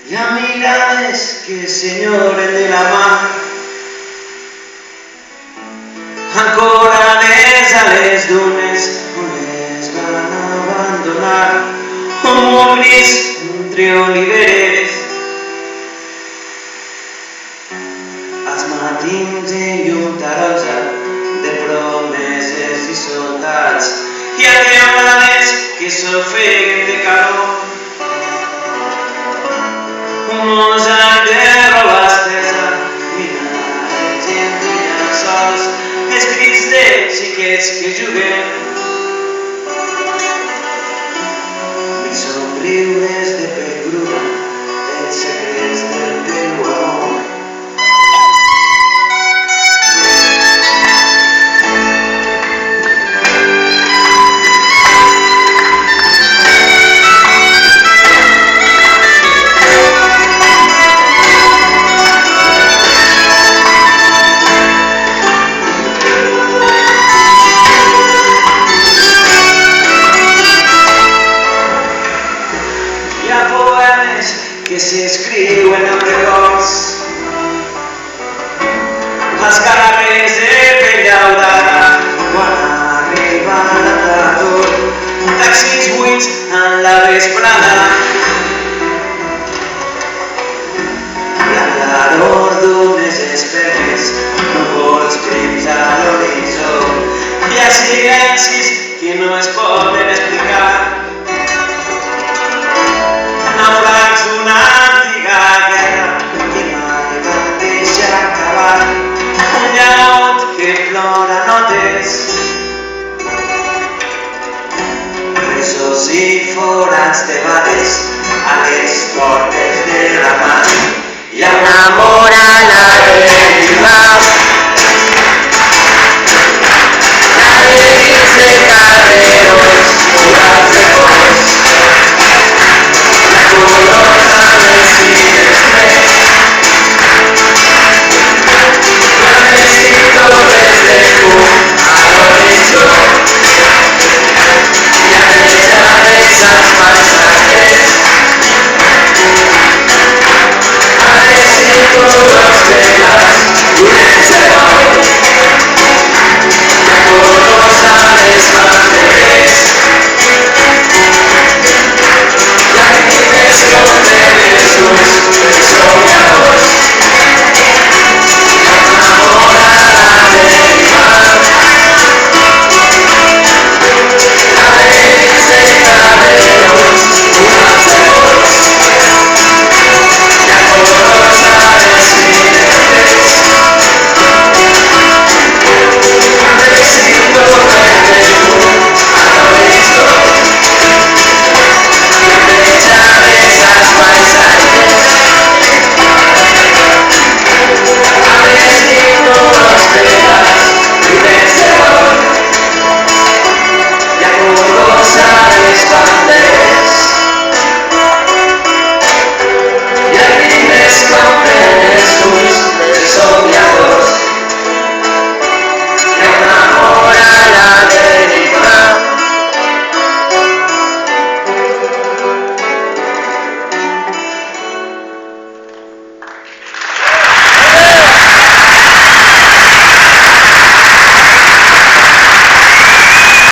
La mirada es que Senyor, el de la mar, ancora més a les dunes on les van abandonar, un món gris entre oliveres. Els matins de llum taronja, de promeses i soldats, i atremolades que s'ofeguen de calor. Un mosaic de roba estesa, mirades gent i llençols, els crits de xiquets que juguen, els somriures de pell bruna, els secrets del teu amor. Que s'escriuen amb records, les carrers de pell llaudada quan arriba la tardor, taxis buits en la vesprada, la claror d'unes esperes, núvols prims a l'horitzó, hi ha silencis que no es poden explicar. Naufrags d'una antiga guerra que mai va deixar acabar, un llaut que plora notes, presos i forats de bales